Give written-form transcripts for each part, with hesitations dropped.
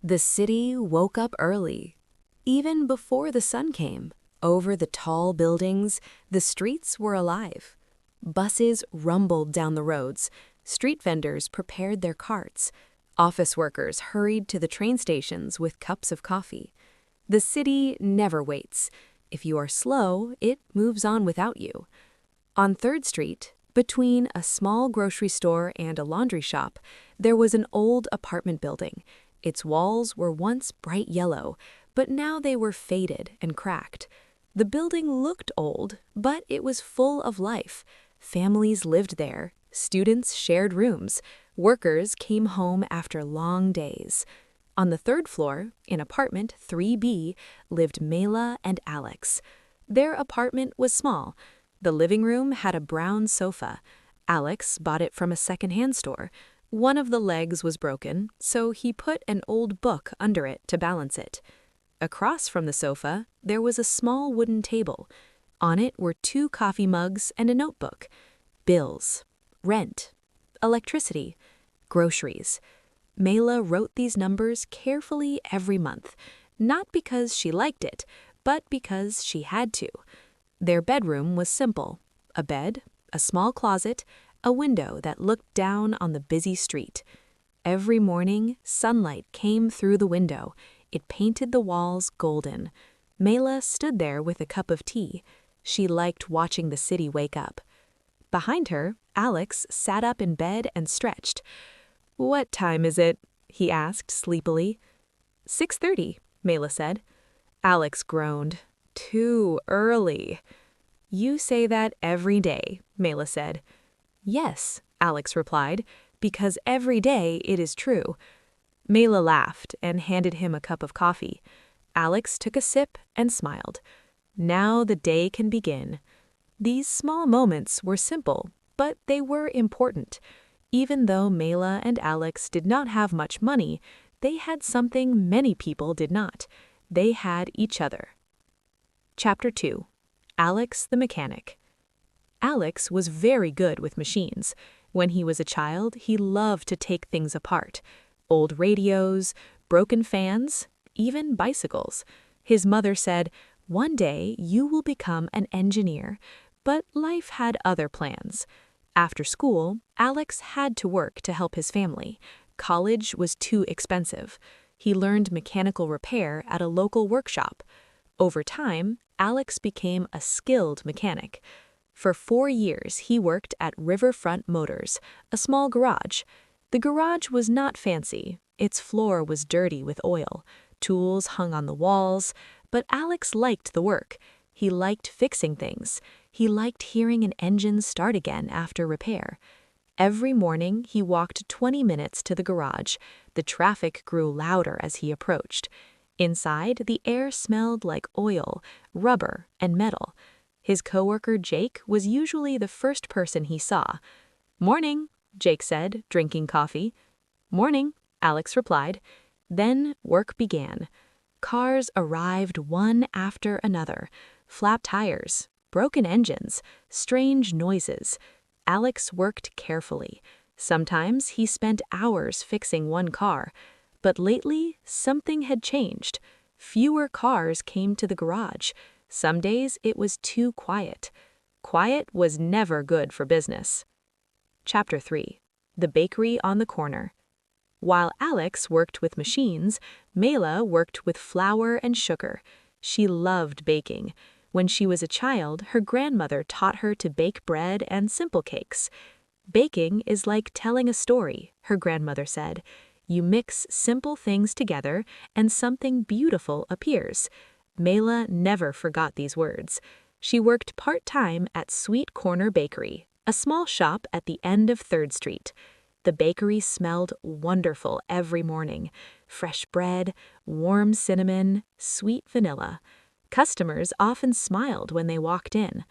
The city woke up early. Even before the sun came, over the tall buildings, the streets were alive. Buses rumbled down the roads, street vendors prepared their carts, office workers hurried to the train stations with cups of coffee. The city never waits. If you are slow, it moves on without you. On 3rd Street, between a small grocery store and a laundry shop, there was an old apartment building. Its walls were once bright yellow, but now they were faded and cracked. The building looked old, but it was full of life. Families lived there, students shared rooms, workers came home after long days. On the 3rd floor, in apartment 3B, lived Mela and Alex. Their apartment was small. The living room had a brown sofa. Alex bought it from a second-hand store. One of the legs was broken, so he put an old book under it to balance it. Across from the sofa, there was a small wooden table. On it were 2 coffee mugs and a notebook. Bills, rent, electricity, groceries. Mela wrote these numbers carefully every month, not because she liked it, but because she had to. Their bedroom was simple: a bed, a small closet, a window that looked down on the busy street. Every morning, sunlight came through the window. It painted the walls golden. Mela stood there with a cup of tea. She liked watching the city wake up. Behind her, Alex sat up in bed and stretched. "What time is it?" he asked sleepily. 6:30, Mela said. Alex groaned. "Too early." "You say that every day," Mela said. "Yes," Alex replied, "because every day it is true." Mela laughed and handed him a cup of coffee. Alex took a sip and smiled. Now the day can begin. These small moments were simple, but they were important. Even though Mela and Alex did not have much money, they had something many people did not. They had each other. Chapter 2. Alex the Mechanic. Alex was very good with machines. When he was a child, he loved to take things apart. Old radios, broken fans, even bicycles. His mother said, "One day you will become an engineer," but life had other plans. After school, Alex had to work to help his family. College was too expensive. He learned mechanical repair at a local workshop. Over time, Alex became a skilled mechanic. For 4 years, he worked at Riverfront Motors, a small garage. The garage was not fancy. Its floor was dirty with oil. Tools hung on the walls, but Alex liked the work. He liked fixing things. He liked hearing an engine start again after repair. Every morning, he walked 20 minutes to the garage. The traffic grew louder as he approached. Inside, the air smelled like oil, rubber, and metal. His coworker Jake was usually the first person he saw. "Morning," Jake said, drinking coffee. "Morning," Alex replied. Then work began. Cars arrived one after another. Flat tires, broken engines, strange noises. Alex worked carefully. Sometimes he spent hours fixing one car. But lately, something had changed. Fewer cars came to the garage. Some days it was too quiet. Quiet was never good for business. Chapter 3. The Bakery on the Corner. While Alex worked with machines, Mela worked with flour and sugar. She loved baking. When she was a child, her grandmother taught her to bake bread and simple cakes. "Baking is like telling a story," her grandmother said. "You mix simple things together and something beautiful appears." Mela never forgot these words. She worked part-time at Sweet Corner Bakery, a small shop at the end of 3rd Street. The bakery smelled wonderful every morning. Fresh bread, warm cinnamon, sweet vanilla. Customers often smiled when they walked in.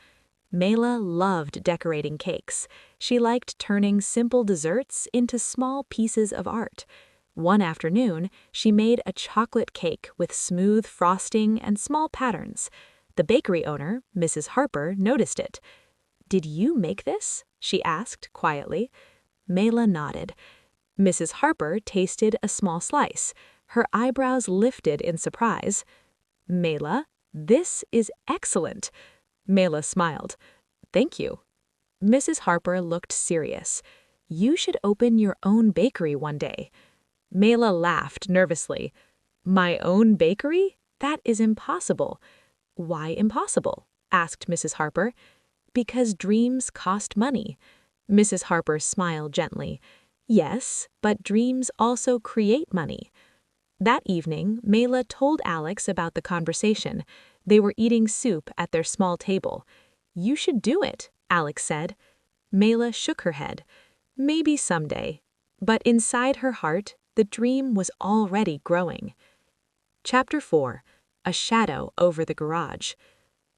Mela loved decorating cakes. She liked turning simple desserts into small pieces of art. One afternoon, she made a chocolate cake with smooth frosting and small patterns. The bakery owner, Mrs. Harper, noticed it. "Did you make this?" she asked quietly. Mela nodded. Mrs. Harper tasted a small slice. Her eyebrows lifted in surprise. "Mela, this is excellent." Mela smiled. "Thank you." Mrs. Harper looked serious. "You should open your own bakery one day." Mela laughed nervously. "My own bakery? That is impossible." "Why impossible?" asked Mrs. Harper. "Because dreams cost money." Mrs. Harper smiled gently. "Yes, but dreams also create money." That evening, Mela told Alex about the conversation. They were eating soup at their small table. "You should do it," Alex said. Mela shook her head. "Maybe someday." But inside her heart, the dream was already growing. Chapter 4. A Shadow Over the Garage.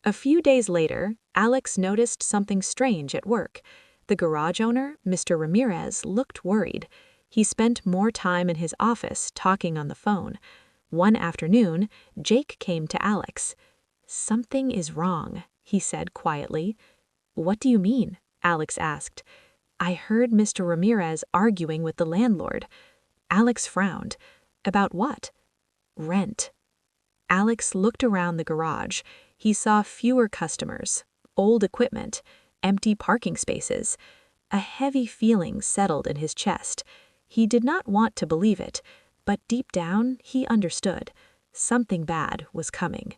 A few days later, Alex noticed something strange at work. The garage owner, Mr. Ramirez, looked worried. He spent more time in his office talking on the phone. One afternoon, Jake came to Alex. "Something is wrong," he said quietly. "What do you mean?" Alex asked. "I heard Mr. Ramirez arguing with the landlord." Alex frowned. "About what?" "Rent." Alex looked around the garage. He saw fewer customers, old equipment, empty parking spaces. A heavy feeling settled in his chest. He did not want to believe it, but deep down he understood. Something bad was coming.